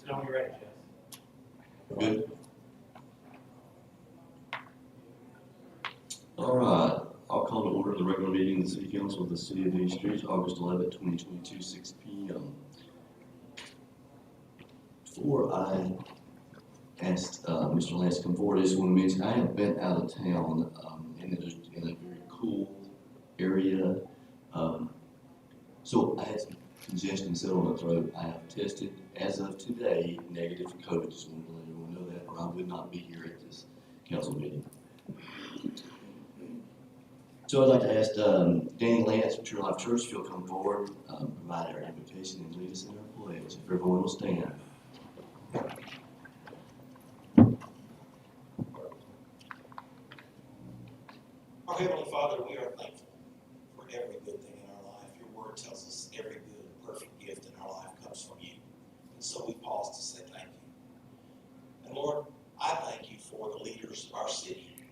Let us know when you're ready, Jess. Good. All right, I'll call to order the regular meeting of the City Council of the City of East Ridge, August 11th, 2022, 6 p.m. Before I asked Mr. Lance to come forward, I just want to mention I have been out of town in a very cool area. So I had some congestion set on my throat. I have tested, as of today, negative for COVID. Just wanted to let everyone know that, or I would not be here at this council meeting. So I'd like to ask Danny Lance from True Life Church if he'll come forward, provide our invitation, and lead us in our pledge. If everyone will stand. Our Heavenly Father, we are thankful for every good thing in our life. Your word tells us every good, perfect gift in our life comes from you. And so we pause to say thank you. And Lord, I thank you for the leaders of our city, and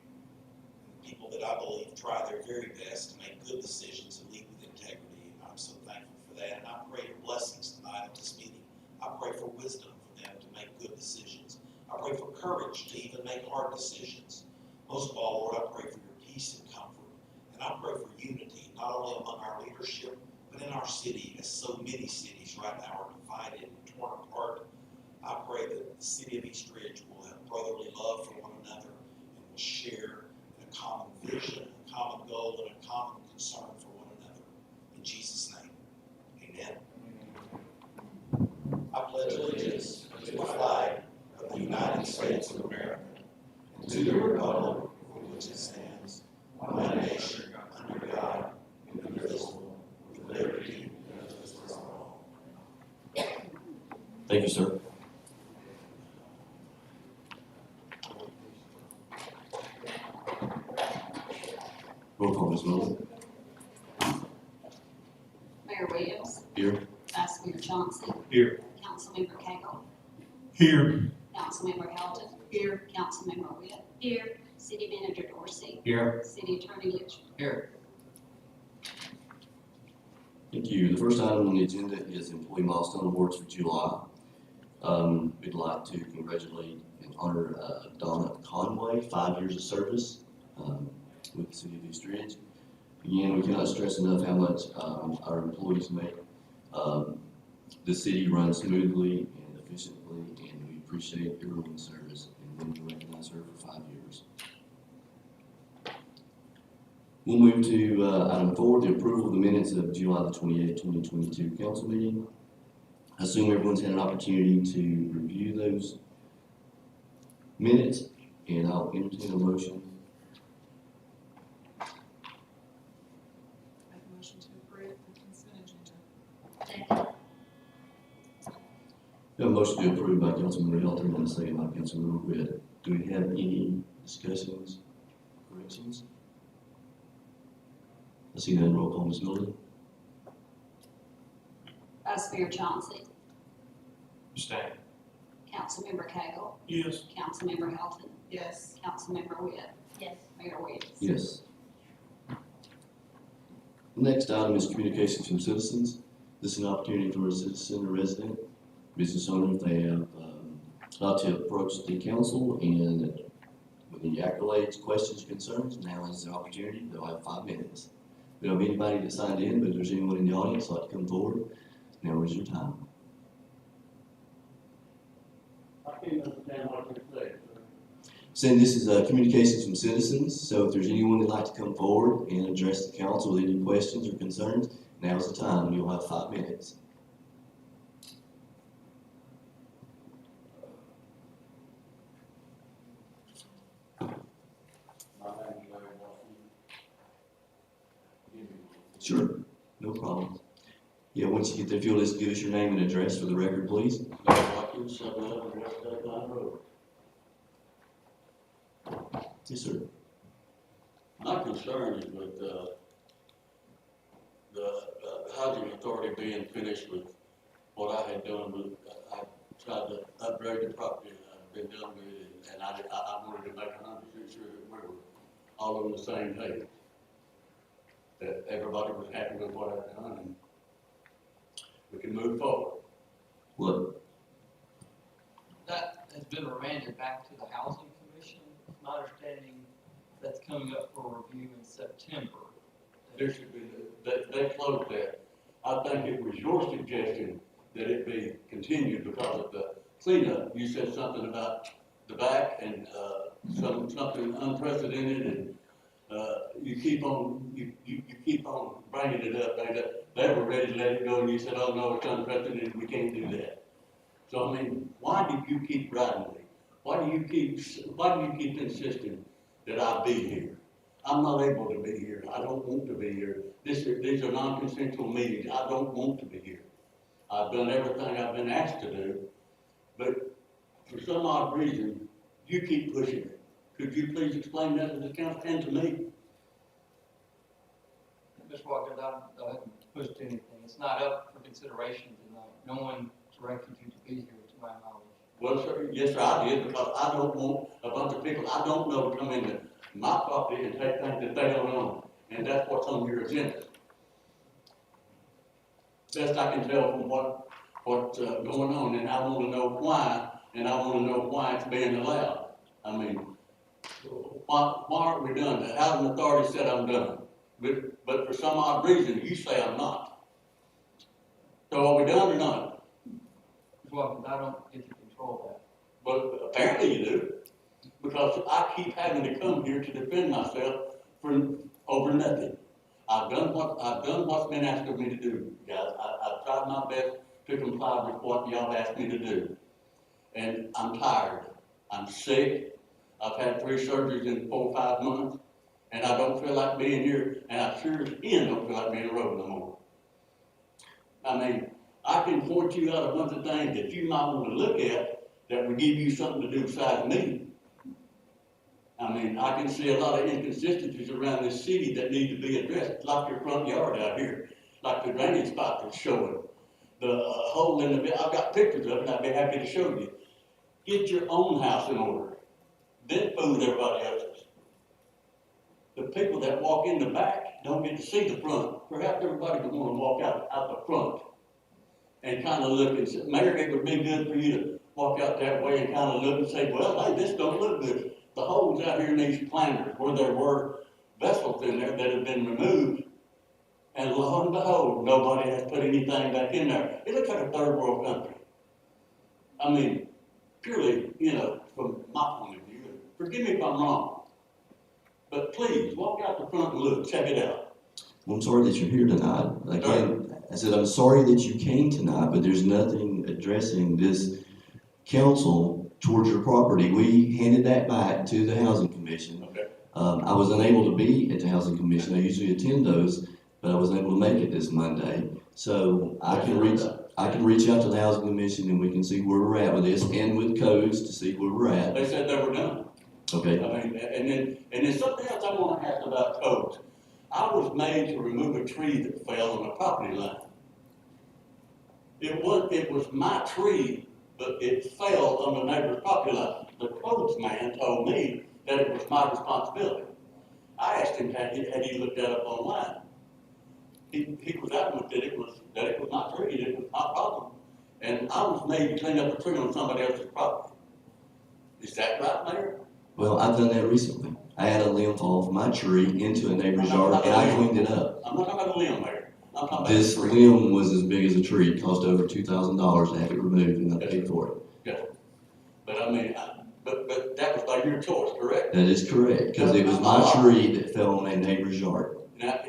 the people that I believe try their very best to make good decisions and lead with integrity. And I'm so thankful for that. And I pray your blessings tonight at this meeting. I pray for wisdom for them to make good decisions. I pray for courage to even make hard decisions. Most of all, Lord, I pray for your peace and comfort. And I pray for unity, not only among our leadership, but in our city, as so many cities right now are divided and torn apart. I pray that the city of East Ridge will have brotherly love for one another and will share a common vision, a common goal, and a common concern for one another. In Jesus' name, amen. I pledge allegiance to the flag of the United States of America and to the republic for which it stands, one nation, under God, indivisible, with liberty and justice for all. Thank you, sir. Roll call, Ms. Miller. Mayor Williams. Here. Vice Mayor Chauncey. Here. Councilmember Cagle. Here. Councilmember Helton. Here. Councilmember Witt. Here. City Manager Dorsey. Here. City Attorney Litchfield. Here. Thank you. The first item on the agenda is Employee Milestone Awards for July. We'd like to congratulate and honor Donna Conway, 5 years of service with the City of East Ridge. Again, we cannot stress enough how much our employees make the city run smoothly and efficiently, and we appreciate everyone's service and we recognize her for 5 years. We'll move to item 4, the approval of the minutes of July the 28th, 2022 council meeting. I assume everyone's had an opportunity to review those minutes, and I'll entertain a motion. Make a motion to approve the consent agenda. We have a motion to approve by Councilmember Helton and a second by Councilmember Witt. Do we have any discussions, corrections? I see none. Roll call, Ms. Miller. Vice Mayor Chauncey. Abstain. Councilmember Cagle. Yes. Councilmember Helton. Yes. Councilmember Witt. Yes. Mayor Williams. Yes. The next item is communications from citizens. This is an opportunity for a citizen or resident, business owner, if they have to approach the council and with any accolades, questions, concerns. Now is the opportunity. They'll have 5 minutes. We don't have anybody that signed in, but if there's anyone in the audience like to come forward, now is your time. I can't understand what you're saying. Saying this is communications from citizens, so if there's anyone that'd like to come forward and address the council with any questions or concerns, now's the time. You'll have 5 minutes. Sure, no problem. Yeah, once you get there, if you'll just give us your name and address for the record, please. Watkins, 711 West Deadline Road. Yes, sir. My concern is with the housing authority being finished with what I had done with, I tried to upgrade the property that I've been done with, and I wanted to make 100% sure that we were all on the same page. That everybody was happy with what I've done and we can move forward. Look, been remanded back to the Housing Commission. My understanding, that's coming up for review in September. There should be, they closed that. I think it was your suggestion that it be continued because of the cleanup. You said something about the back and, something unprecedented and, you keep on bringing it up. They were ready to let it go and you said, oh no, it's unprecedented, we can't do that. So I mean, why do you keep writing me? Why do you keep insisting that I be here? I'm not able to be here. I don't want to be here. These are non-consensual meetings. I don't want to be here. I've done everything I've been asked to do, but for some odd reason, you keep pushing it. Could you please explain that to the council and to me? Mr. Watkins, I haven't pushed anything. It's not up for consideration tonight. No one directed you to be here, to my knowledge. Well, sir, yes, sir, I did, because I don't want a bunch of people I don't know to come into my property and take things that they don't own. And that's what's on your agenda. Best I can tell from what's going on, and I want to know why, and I want to know why it's being allowed. I mean, why aren't we done? The housing authority said I'm done, but for some odd reason, you say I'm not. So are we done or not? Mr. Watkins, I don't get to control that. But apparently you do, because I keep having to come here to defend myself over nothing. I've done what's been asked of me to do, guys. I've tried my best to comply with what y'all asked me to do. And I'm tired. I'm sick. I've had 3 surgeries in 4 or 5 months, and I don't feel like being here, and I sure as hell don't feel like being on the road no more. I mean, I can point you out a bunch of things that you might want to look at that would give you something to do besides me. I mean, I can see a lot of inconsistencies around this city that need to be addressed, like your front yard out here, like the drainage spot that's showing, the hole in the bed. I've got pictures of it, I'd be happy to show you. Get your own house in order, then fool everybody else's. The people that walk in the back don't get to see the front. Perhaps everybody would want to walk out the front and kind of look and say, Mayor, it would be good for you to walk out that way and kind of look and say, well, hey, this don't look good. The holes out here in these planters where there were vessels in there that have been removed, and lo and behold, nobody has put anything back in there. It looks like a third world country. I mean, purely, from my point of view, and forgive me if I'm wrong, but please, walk out the front and look, check it out. Well, I'm sorry that you're here tonight. Again, I said, I'm sorry that you came tonight, but there's nothing addressing this council towards your property. We handed that back to the Housing Commission. Okay. I was unable to be at the Housing Commission. I usually attend those, but I wasn't able to make it this Monday. So I can reach out to the Housing Commission and we can see where we're at with this and with codes to see where we're at. They said they were done. Okay. I mean, and then something else I want to ask about codes. I was made to remove a tree that fell on the property line. It was my tree, but it fell on the neighbor's property line. The codes man told me that it was my responsibility. I asked him had he looked that up online. He was adamant that it was my tree, that it was my problem. And I was made to clean up a tree on somebody else's property. Is that right, Mayor? Well, I've done that recently. I had a limb fall from my tree into a neighbor's yard and I cleaned it up. I'm not talking about a limb, Mayor. I'm talking about This a tree. limb was as big as a tree. It cost over $2,000 to have it removed and I paid for it. Yes. But I mean, but that was by your choice, correct? That is correct, because it was my tree that fell on a neighbor's yard. Now,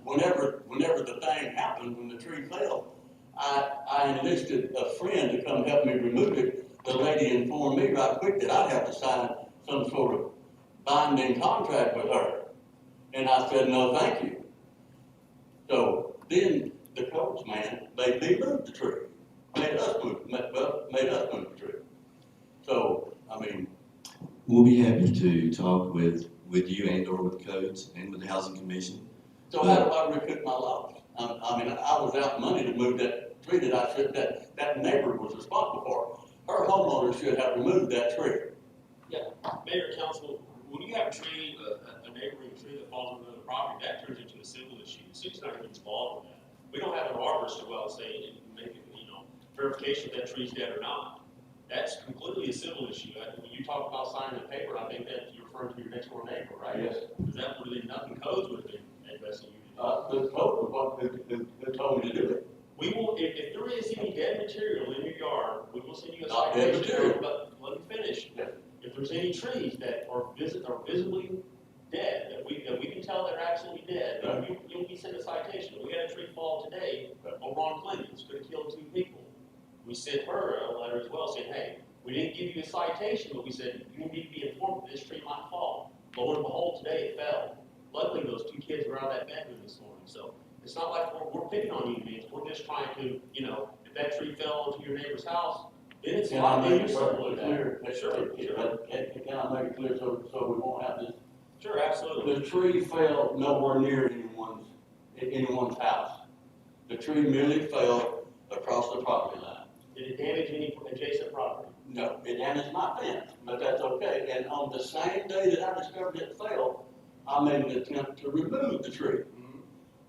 whenever the thing happened, when the tree fell, I enlisted a friend to come help me remove it. The lady informed me right quick that I'd have to sign some sort of binding contract with her. And I said, no, thank you. So then the codes man made me move the tree. Made us move the tree. So, I mean, We'll be happy to talk with you and or with codes and with the Housing Commission. so how do I recoup my loss? I mean, I was out money to move that tree that neighbor was responsible for. Her homeowner should have removed that tree. Mayor, council, when you have a tree, a neighboring tree that falls on another property, that turns into a civil issue. The city's not gonna get involved with that. We don't have an arborist to go out and say, and make it, verification if that tree's dead or not. That's completely a civil issue. When you talk about signing the paper, I think that you're referring to your next door neighbor, right? Yes. Because that would have been nothing codes would have been addressing you. The code was who told me to do it. We will, if there is any dead material in your yard, we will send you a Not dead citation. material. But let me finish. Yes. If there's any trees that are visibly dead, that we can tell they're absolutely dead, then you'll be sent a citation. We had a tree fall today on Ron Clinton's, could have killed 2 people. We sent her a letter as well saying, hey, we didn't give you a citation, but we said you need to be informed that this tree might fall. Lo and behold, today it fell. Luckily, those 2 kids were out of that bedroom this morning, so it's not like we're picking on you, man. We're just trying to, if that tree fell into your neighbor's house, then it's Can not I being make it civil perfectly with clear? that. Sure. Can I make it clear so we won't have this? Sure, absolutely. The tree fell nowhere near anyone's house. The tree merely fell across the property line. Did it damage any adjacent property? No, it damaged my fence, but that's okay. And on the same day that I discovered it fell, I made an attempt to remove the tree.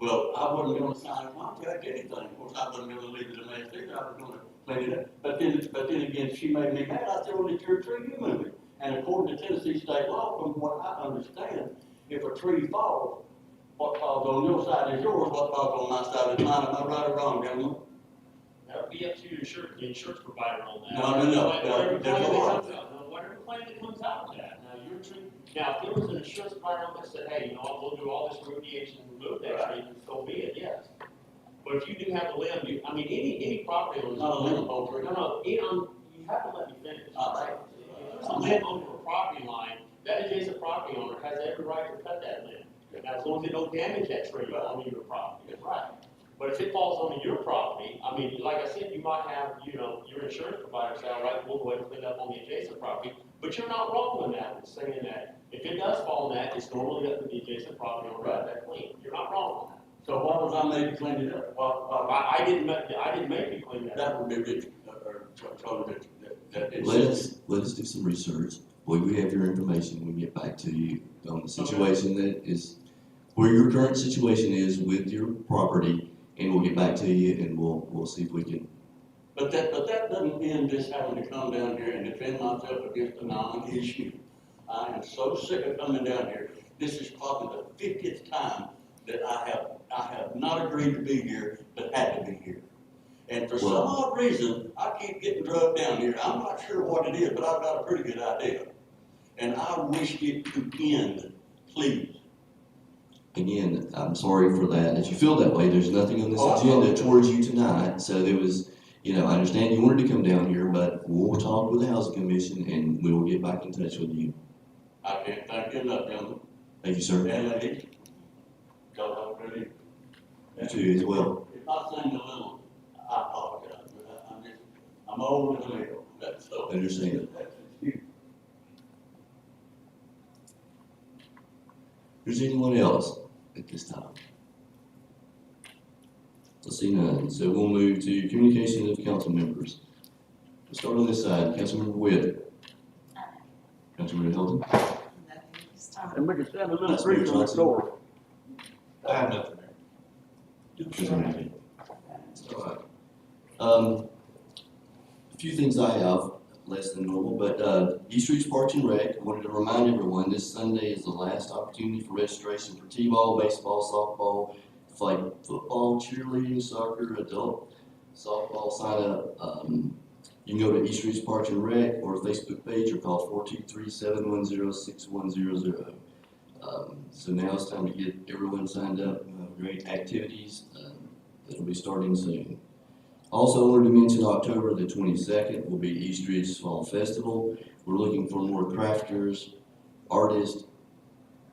Well, I wasn't gonna sign a contract, anything. Of course, I wasn't gonna leave it a mess either. I was gonna clean it up. But then again, she made me mad. I said, well, it's your tree, you move it. And according to Tennessee state law, from what I understand, if a tree falls, what falls on your side is yours, what falls on my side is mine. Am I right or wrong, gentlemen? That would be up to the insurance provider on that. No. Whatever There's a claim that law. comes out, no, whatever claim that comes out of that. Now, if there was an insurance provider on that said, hey, what, we'll do all this remediation and remove that tree, then so be it, yes. But if you do have a limb, any property owner. Not a limb, whole tree. No, you have to let me finish. Right. If there's a limb over a property line, that adjacent property owner has every right to cut that limb. Now, as long as they don't damage that tree on your property, right? But if it falls onto your property, like I said, you might have, your insurance provider say, all right, we'll go ahead and clean up on the adjacent property. But you're not wrong in that, saying that if it does fall on that, it's normally up to the adjacent property owner to have that clean. You're not wrong on that. So why was I made to clean it up? I didn't make you clean that. That would be rich, or totally that is. Let us do some research. We have your information. We'll get back to you on the situation that is, where your current situation is with your property, and we'll get back to you and we'll see if we can. But that doesn't end just having to come down here and defend myself against a non-issue. I am so sick of coming down here. This is probably the 50th time that I have not agreed to be here, but had to be here. And for some odd reason, I keep getting drugged down here. I'm not sure what it is, but I've got a pretty good idea. And I wish it could end, please. Again, I'm sorry for that you feel that way. There's nothing on this agenda towards you tonight. So there was, I understand you wanted to come down here, but we'll talk with the Housing Commission and we will get back in touch with you. I can't thank you enough, gentlemen. Thank you, sir. And ladies, y'all have a good evening. You too as well. If I seem a little, I apologize, but I'm old and ill. That's so. Understand. That's excuse. Is there anyone else at this time? I see none. So we'll move to communication of council members. We'll start on this side. Councilmember Witt. Councilmember Hilton. And we can stand a little That's breeze Mayor on the Johnson. door. I have nothing there. All right. A few things I have, less than normal, but East Reach Parks and Rec, I wanted to remind everyone, this Sunday is the last opportunity for registration for T-ball, baseball, softball, flag football, cheerleading, soccer, adult softball, sign up. You can go to East Reach Parks and Rec or Facebook page or call 423-710-6100. So now it's time to get everyone signed up. We have great activities that'll be starting soon. Also, I wanted to mention October the 22nd will be East Ridge Fall Festival. We're looking for more crafters, artists,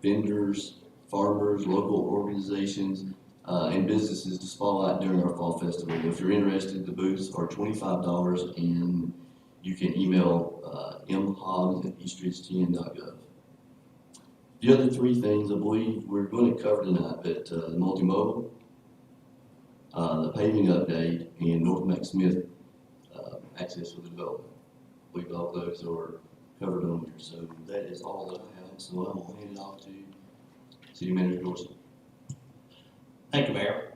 vendors, farmers, local organizations, and businesses to spotlight during our Fall Festival. If you're interested, the booths are $25 and you can email mhobbs@eastridgetn.gov. The other three things I believe we're going to cover tonight, but the multimodal, the paving update, and North Mack Smith access for the development. I believe all those are covered on here. So that is all that I have. So I will hand it off to City Manager Dorsey. Thank you, Mayor.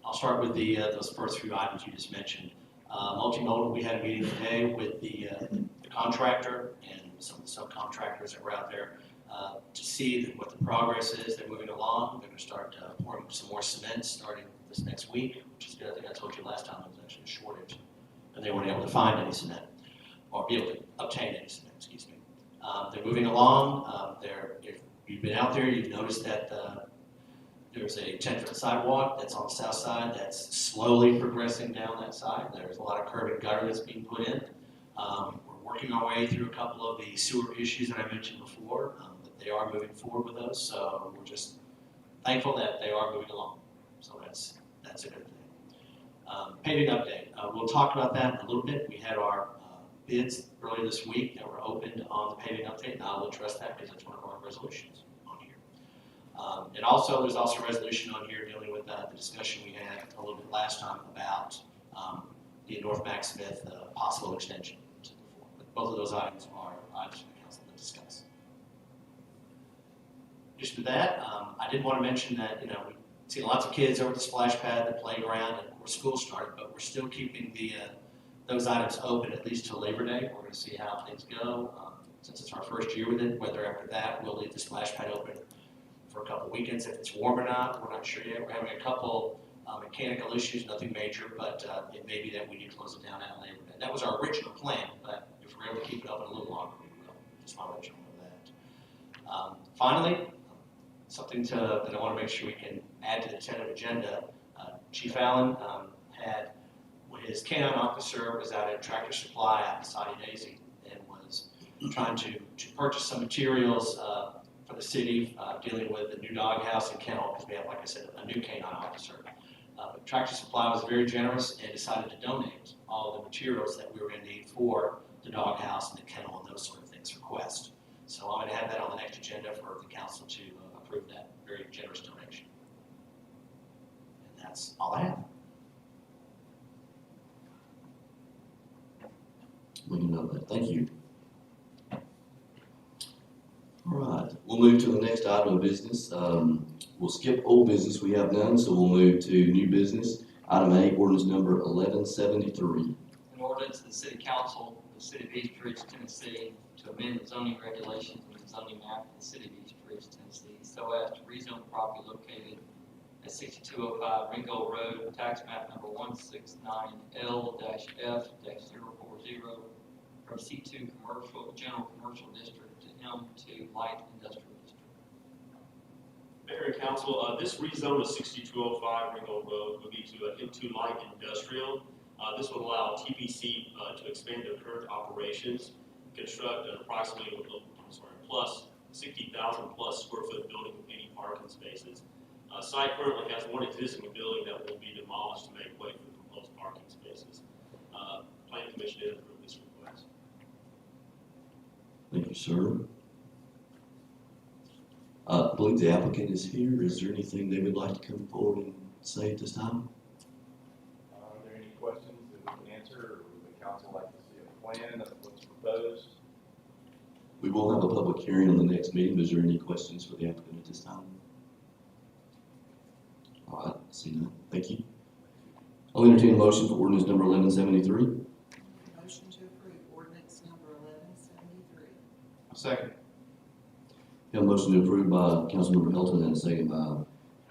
I'll start with those first few items you just mentioned. Multimodal, we had a meeting today with the contractor and some of the subcontractors that were out there to see what the progress is. They're moving along. They're going to start pouring some more cement starting this next week, which is good. I think I told you last time there was actually a shortage, and they weren't able to find any cement or be able to obtain any cement. Excuse me. They're moving along. If you've been out there, you've noticed that there's a 10-foot sidewalk that's on the south side that's slowly progressing down that side. There's a lot of curb and gutter that's being put in. We're working our way through a couple of the sewer issues that I mentioned before, but they are moving forward with those. So we're just thankful that they are moving along. So that's a good thing. Paving update. We'll talk about that in a little bit. We had our bids earlier this week that were opened on the paving update, and I'll address that because that's one of our resolutions on here. And also, there's also a resolution on here dealing with the discussion we had a little bit last time about the North Mack Smith possible extension. But both of those items are items for the council to discuss. Just with that, I did want to mention that, we've seen lots of kids over at the splash pad, the playground, and of course school started, but we're still keeping those items open at least till Labor Day. We're going to see how things go. Since it's our first year with it, whether after that we'll leave the splash pad open for a couple of weekends if it's warm or not, we're not sure yet. We're having a couple mechanical issues, nothing major, but it may be that we need to close it down at Labor Day. That was our original plan, but if we're able to keep it open a little longer, we will. Just want to let you know that. Finally, something that I want to make sure we can add to the tentative agenda. Chief Allen his canine officer was out at Tractor Supply out in Saudi Daisy and was trying to purchase some materials for the city dealing with the new doghouse and kennel, because we have, like I said, a new canine officer. But Tractor Supply was very generous and decided to donate all the materials that we were going to need for the doghouse and the kennel and those sort of things for Quest. So I'm going to have that on the next agenda for the council to approve that very generous donation. And that's all I have. We can know that. Thank you. All right, we'll move to the next item of business. We'll skip old business, we have none, so we'll move to new business. Item A, ordinance number 1173. An ordinance of the City Council of the City of Eastridge, Tennessee, to amend the zoning regulations and the zoning map of the City of Eastridge, Tennessee, so as to rezone property located at 6205 Ringgold Road, tax map number 169L-F-040, from C2 General Commercial District to M2 Light Industrial District. Mayor and Council, this rezone of 6205 Ringgold Road would be to M2 Light Industrial. This would allow TPC to expand their current operations, construct an approximately plus 60,000 plus square foot building with 80 parking spaces. Site currently has one existing building that will be demolished to make way for the proposed parking spaces. Planning Commission did approve this request. Thank you, sir. I believe the applicant is here. Is there anything they would like to come forward and say at this time? Are there any questions that we can answer, or would the council like to see a plan of what's proposed? We will have a public hearing on the next meeting, but is there any questions for the applicant at this time? All right, see none. Thank you. I'll entertain a motion for ordinance number 1173. Motion to approve ordinance number 1173. Second. We have a motion to approve by Councilmember Hilton and a second by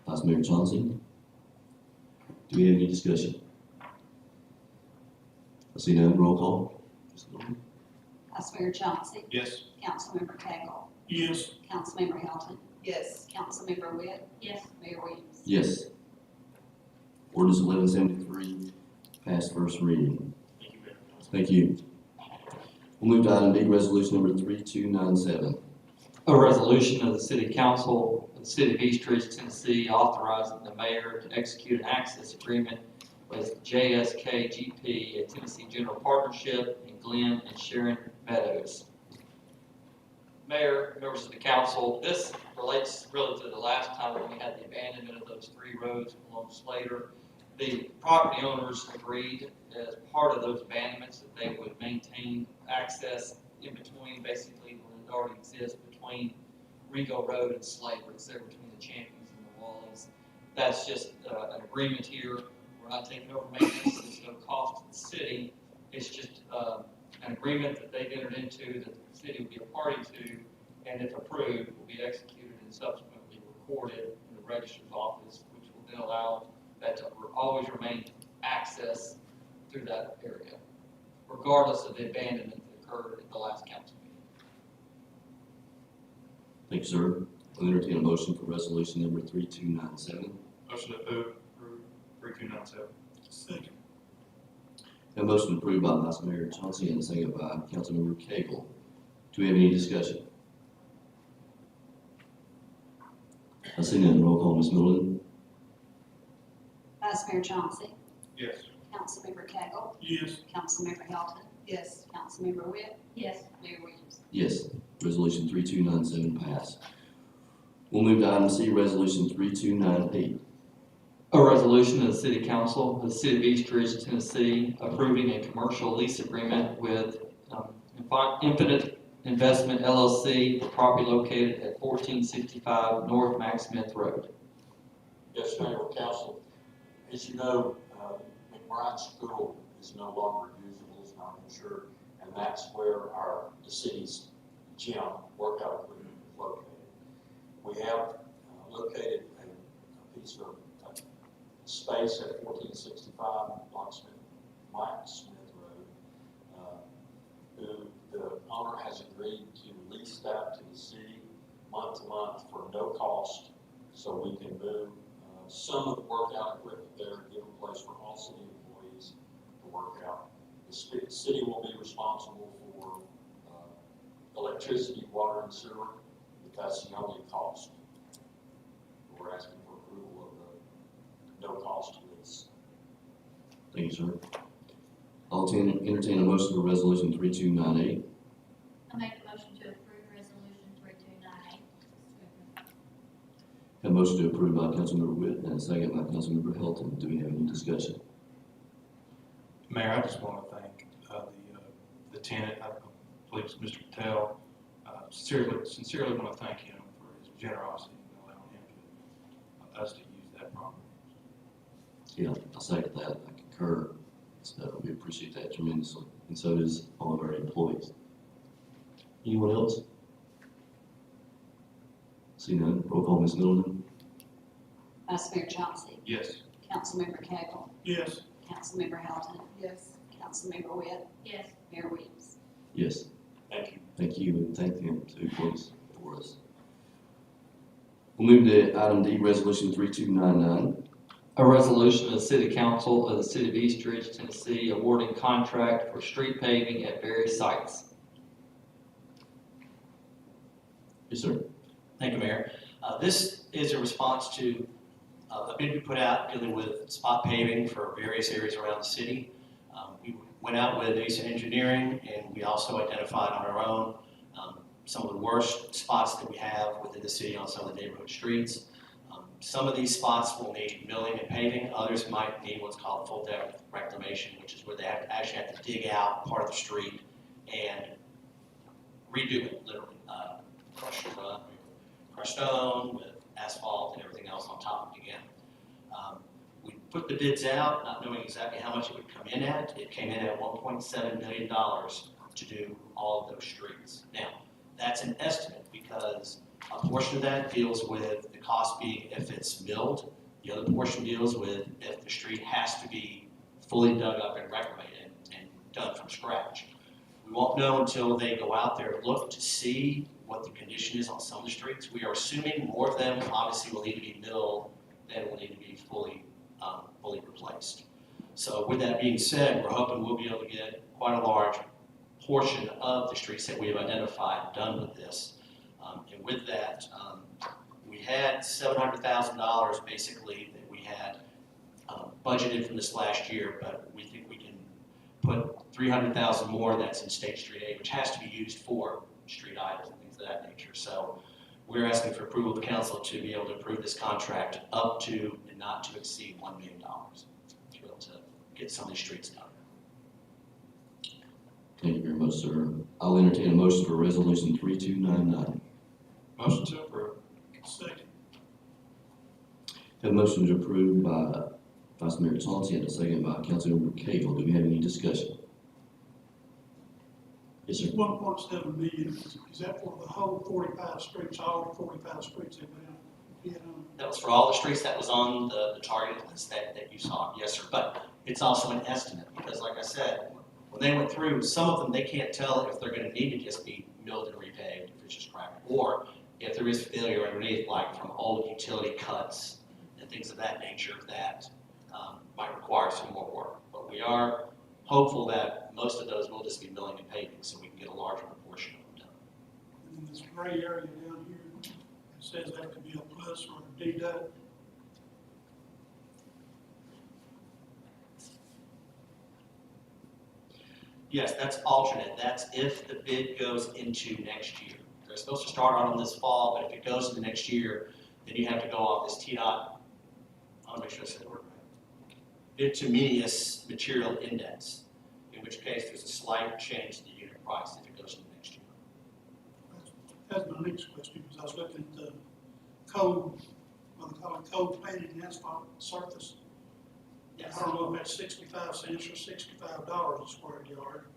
Vice Mayor Chauncey. Do we have any discussion? I see none. Roll call. Vice Mayor Chauncey. Yes. Councilmember Cagle. Yes. Councilmember Hilton. Yes. Councilmember Witt. Yes. Mayor Williams. Yes. Ordinance 1173 passed first reading. Thank you, Mayor and Council. Thank you. We'll move to item D, resolution number 3297. A resolution of the City Council of the City of Eastridge, Tennessee, authorizing the mayor to execute an access agreement with JSKGP, a Tennessee General Partnership in Glen and Sharon Meadows. Mayor, members of the council, this relates really to the last time that we had the abandonment of those 3 roads along Slater. The property owners agreed as part of those abandonments that they would maintain access in between, basically where it already exists between Ringo Road and Slater. It's there between the Champions and the Wallies. That's just an agreement here. We're we're not taking over maintenance, there's no cost to the city. It's just, an agreement that they've entered into that the city will be a party to, and if approved, will be executed and subsequently recorded in the registrar's office, which will then allow that to always remain access through that area, regardless of the abandonment that occurred at the last council meeting. Thank you, sir. I'll entertain a motion for resolution number 3297. Motion to approve 3297. Second. A motion approved by Vice Mayor Chauncey and a second by Councilmember Cagle. Do we have any discussion? I see none. Roll call, Ms. Middleton. Vice Mayor Chauncey, Yes. Councilmember Cagle, Yes. Councilmember Hilton, Yes. Councilmember Witt, Yes. Mayor Williams. Yes. Resolution 3297 passed. We'll move to item C, resolution 3298. A resolution of the City Council of the City of East Ridge, Tennessee, approving a commercial lease agreement with Infinite Investment LLC for property located at 1465 North Mack Smith Road. Yes, Mayor, Council, as you know, McBride School is no longer usable, it's not insured, and that's where the city's gym, workout equipment is located. We have located a piece of space at 1465 Mack Smith Road, who the owner has agreed to lease that to the city month to month for no cost, so we can move some of the workout equipment there, give a place for all city employees to work out. The city will be responsible for electricity, water, and sewer, but that's the only cost. We're asking for approval of the no-cost lease. Thank you, sir. I'll entertain a motion for resolution 3298. I make a motion to approve resolution 3298. A motion to approve by Councilmember Witt and a second by Councilmember Hilton. Do we have any discussion? Mayor, I just want to thank the tenant, I believe it's Mr. Patel. Sincerely want to thank him for his generosity in allowing us to use that property. Yeah, I second that. I concur. So we appreciate that tremendously. And so does all of our employees. Anyone else? See none. Roll call, Ms. Middleton. Vice Mayor Chauncey, Yes. Councilmember Cagle, Yes. Councilmember Hilton, Yes. Councilmember Witt, Yes. Mayor Williams. Yes. Thank you. Thank you, and thank them too, please, for us. We'll move to item D, resolution 3299. A resolution of the City Council of the City of East Ridge, Tennessee, awarding contract for street paving at various sites. Yes, sir. Thank you, Mayor. This is a response to a bid we put out dealing with spot paving for various areas around the city. We went out with Ace Engineering, and we also identified on our own some of the worst spots that we have within the city on some of the neighborhood streets. Some of these spots will need milling and paving. Others might need what's called full depth reclamation, which is where they actually have to dig out part of the street and redo it, literally. Crush stone with asphalt and everything else on top of it again. We put the bids out, not knowing exactly how much it would come in at. It came in at $1.7 million to do all of those streets. Now, that's an estimate because a portion of that deals with the cost being if it's milled. The other portion deals with if the street has to be fully dug up and reclamated and done from scratch. We won't know until they go out there and look to see what the condition is on some of the streets. We are assuming more of them obviously will need to be milled than will need to be fully replaced. So with that being said, we're hoping we'll be able to get quite a large portion of the streets that we have identified done with this. And with that, we had $700,000 basically that we had budgeted from this last year, but we think we can put $300,000 more that's in State Street aid, which has to be used for street items and things of that nature. So we're asking for approval of the council to be able to approve this contract up to and not to exceed $1 million to be able to get some of these streets done. Thank you very much, sir. I'll entertain a motion for resolution 3299. Motion to approve. Second. Have a motion to approve by Vice Mayor Chauncey, and a second by Councilmember Cagle. Do we have any discussion? Yes, sir. 1.7 million, is that for the whole 45 streets, all 45 streets that went out? That was for all the streets that was on the targeted list that you saw, yes, sir. But it's also an estimate, because like I said, when they went through, some of them, they can't tell if they're gonna need to just be milled and repaved, if it's just cracked, or if there is failure underneath, like from old utility cuts and things of that nature that might require some more work. But we are hopeful that most of those will just be milling and paving, so we can get a larger proportion of them done. And then this gray area down here, it says that could be a plus or a deduct. Yes, that's alternate. That's if the bid goes into next year. They're supposed to start on them this fall, but if it goes into next year, then you have to go off this TDOT, I want to make sure I said the word right, bid to medius material index, in which case there's a slight change to the unit price if it goes into next year. That's my next question, because I was looking at the cold, what they call it, cold plated asphalt surface. Yes. I don't know if that's 65 cents or $65 a square yard.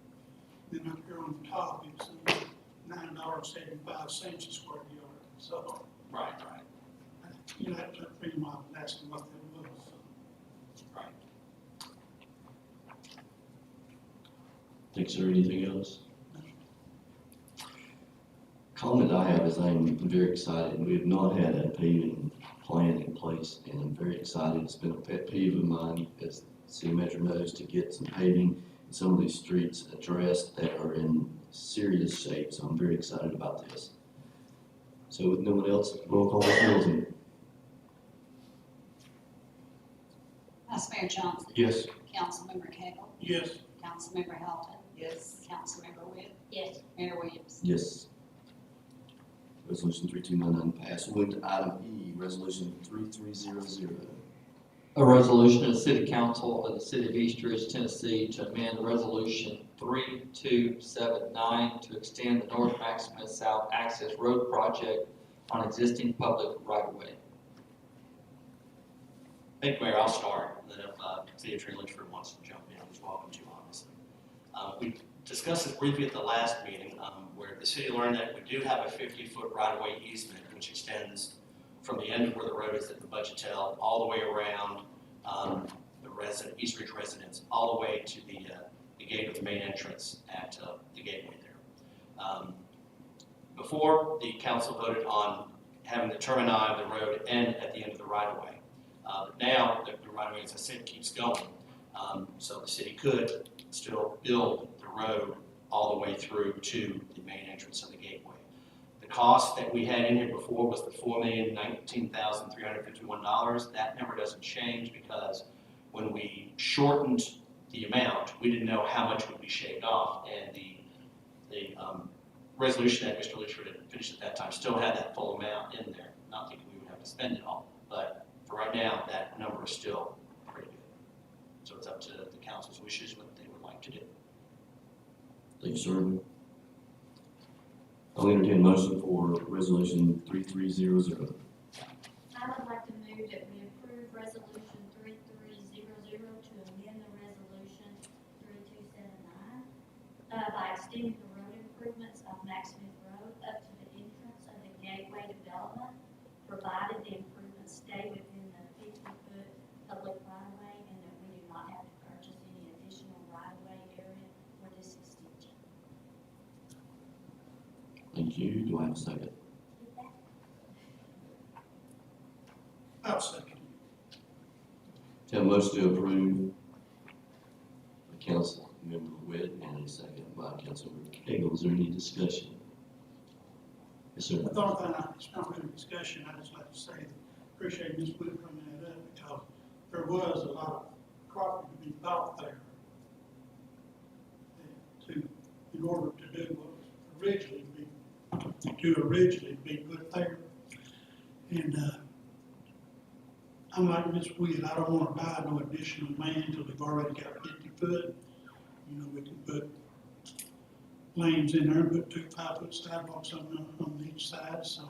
Then up here on the top, it's $9.75 a square yard. So, Right. you know, that's pretty much asking what that was. Right. Thanks, sir. Anything else? Comment I have is I'm very excited. We have not had a paving plan in place, and I'm very excited. It's been a pet peeve of mine, as the city manager knows, to get some paving in some of these streets addressed that are in serious shape. So I'm very excited about this. So with no one else, roll call, Ms. Middleton. Vice Mayor Johnson. Yes. Councilmember Cagle. Yes. Councilmember Hilton. Yes. Councilmember Webb. Yes. Mayor Williams. Yes. Resolution 3299 passed. We'll move to item E, resolution 3300. A resolution of the City Council of the City of East Ridge, Tennessee to amend Resolution 3279 to extend the North Maximus South Access Road project on existing public right-of-way. Thank you, Mayor. I'll start, and then if City Attorney Litchfield wants to jump in, he's welcome to, obviously. We discussed this briefly at the last meeting, where the city learned that we do have a 50-foot right-of-way easement, which extends from the end of where the road is at the Budgetel, all the way around the East Ridge residence, all the way to the gate of the main entrance at the gateway there. Before, the council voted on having the termini of the road end at the end of the right-of-way. But now, the right-of-way, as I said, keeps going. So the city could still build the road all the way through to the main entrance of the gateway. The cost that we had in here before was the $4,019,351. That number doesn't change because when we shortened the amount, we didn't know how much would be shaved off, and the resolution that Mr. Litchfield had finished at that time still had that full amount in there. Not thinking we would have to spend it all, but for right now, that number is still pretty good. So it's up to the council's wishes what they would like to do. Thank you, sir. I'll entertain a motion for resolution 3300. I would like to move that we approve resolution 3300 to amend the resolution 3279 by extending the road improvements of Mack Road up to the entrance of the gateway development, provided the improvements stay within the 50-foot public right-of-way and that we do not have to purchase any additional right-of-way area for this extension. Thank you. Do I have a second? I'll second. Have a motion to approve by Councilmember Witt and a second by Councilmember Cagle. Is there any discussion? Yes, sir. The only thing, it's not really discussion, I just like to say, appreciate Ms. Wood bringing that up, because there was a lot of property to be bought there. In order to do what was originally be put there. And, I'm like Ms. Wood, I don't want to buy no additional land until we've already got 50 foot. You know, we can put lanes in there and put 2 5-foot sidewalks on each side, so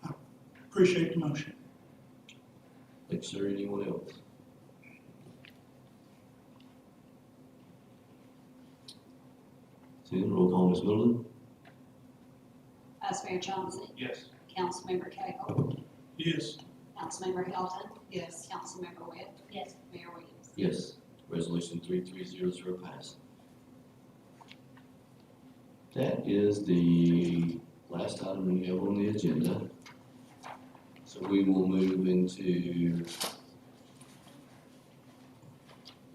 I appreciate the motion. Thank Thanks, sir. Anyone else? Seeing none, roll call, Ms. Middleton? Vice Mayor Johnson, Yes. Councilmember Cagle, Yes. Councilmember Hilton, Yes. Councilmember Webb, Yes. Mayor Williams. Yes. Resolution 3300 passed. That is the last item we have on the agenda. So we will move into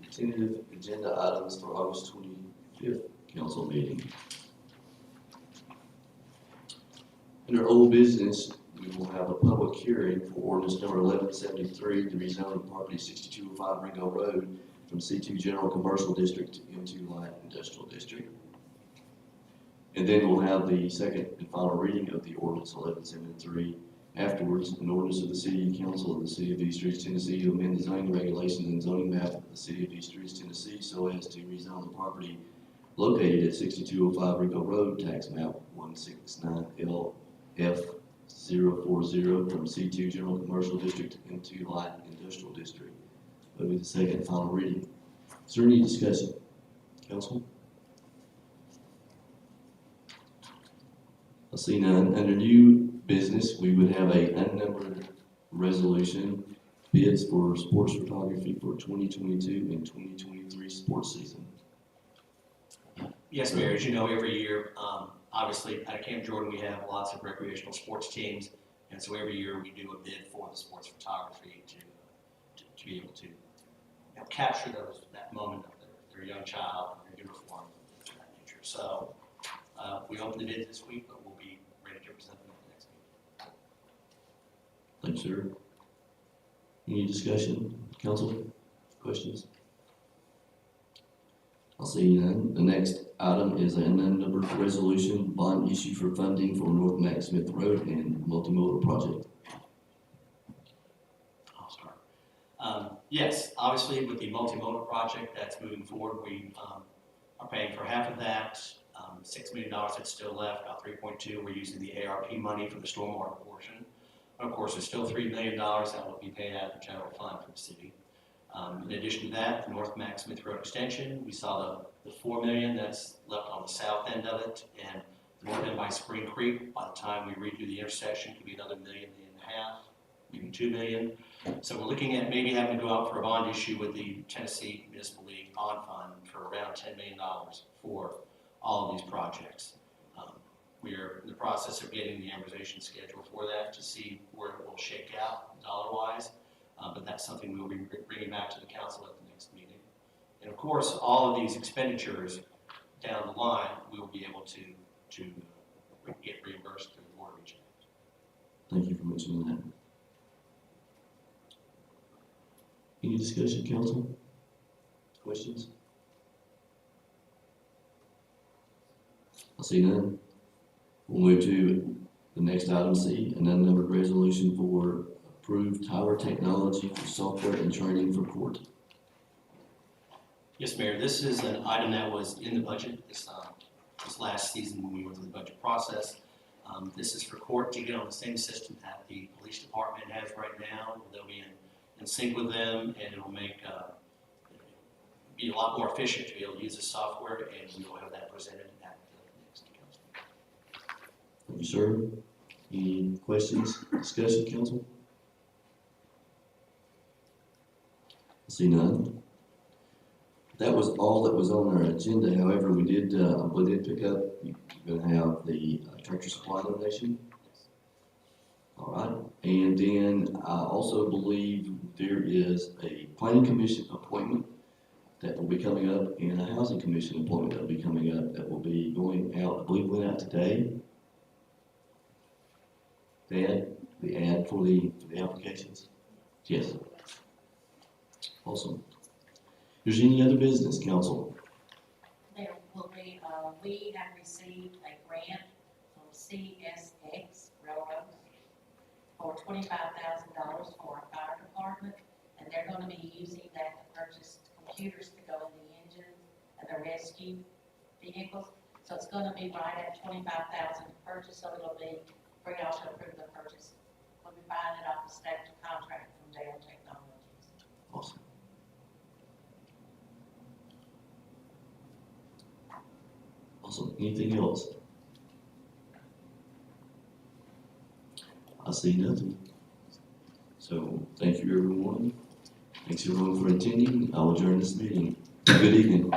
tentative agenda items for August 25th council meeting. Under old business, we will have a public hearing for ordinance number 1173, the rezoning property 6205 Ringo Road from C2 General Commercial District to M2 Light Industrial District. And then we'll have the second and final reading of the ordinance 1173. Afterwards, an ordinance of the City Council of the City of East Ridge, Tennessee to amend the zoning regulations and zoning map of the City of East Ridge, Tennessee so as to rezone the property located at 6205 Rico Road, tax map 169LF040 from C2 General Commercial District to M2 Light Industrial District. That'll be the second and final reading. Is there any discussion? Council? I see none. Under new business, we would have a unnumbered resolution, bids for sports photography for 2022 and 2023 sports season. Yes, Mayor, as you know, every year, obviously at Camp Jordan, we have lots of recreational sports teams. And so every year we do a bid for the sports photography to be able to capture that moment of their young child, their uniform, things of that nature. So we opened the bid this week, but we'll be ready to present them at the next meeting. Thanks, sir. Any discussion, council? Questions? I'll see none. The next item is an unnumbered resolution, bond issue for funding for North Mack Smith Road and multimodal project. I'll start. Yes, obviously with the multimodal project that's moving forward, we are paying for half of that. $6 million that's still left, about 3.2. We're using the ARP money for the stormwater portion. Of course, there's still $3 million that will be paid out of the general fund for the city. In addition to that, the North Mack Smith Road extension, we saw the $4 million that's left on the south end of it, and the north end by Spring Creek. By the time we redo the intersection, could be another $1.5 million, maybe $2 million. So we're looking at maybe having to go out for a bond issue with the Tennessee Municipal League Bond Fund for around $10 million for all of these projects. We are in the process of getting the amortization schedule for that to see where it will shake out dollar-wise. But that's something we will be bringing back to the council at the next meeting. And of course, all of these expenditures down the line, we will be able to get reimbursed through the Water Region Act. Thank you for mentioning that. Any discussion, council? Questions? I see none. We'll move to the next item C, an unnumbered resolution for approved tower technology for software and training for court. Yes, Mayor, this is an item that was in the budget this last season when we went through the budget process. This is for court to get on the same system that the police department has right now. They'll be in sync with them, and it'll make be a lot more efficient to be able to use the software, and we will have that presented at the next council. Thank you, sir. Any questions, discussion, council? I see none. That was all that was on our agenda. However, we did pick up, you're gonna have the tractor supply donation. All right, and then I also believe there is a planning commission appointment that will be coming up and a housing commission appointment that will be coming up that will be going out, I believe went out today. The ad for the applications? Yes. Awesome. Is there any other business, council? There will be, we have received a grant from CSX Railroads for $25,000 for our fire department, and they're gonna be using that to purchase computers to go in the engines and the rescue vehicles. So it's gonna be right at $25,000 to purchase, so it'll be for y'all to approve the purchase. We'll be buying it off the state contract from Dale Technologies. Awesome. Anything else? I see nothing. So, thank you everyone. Thanks everyone for attending. I will adjourn this meeting. Good evening.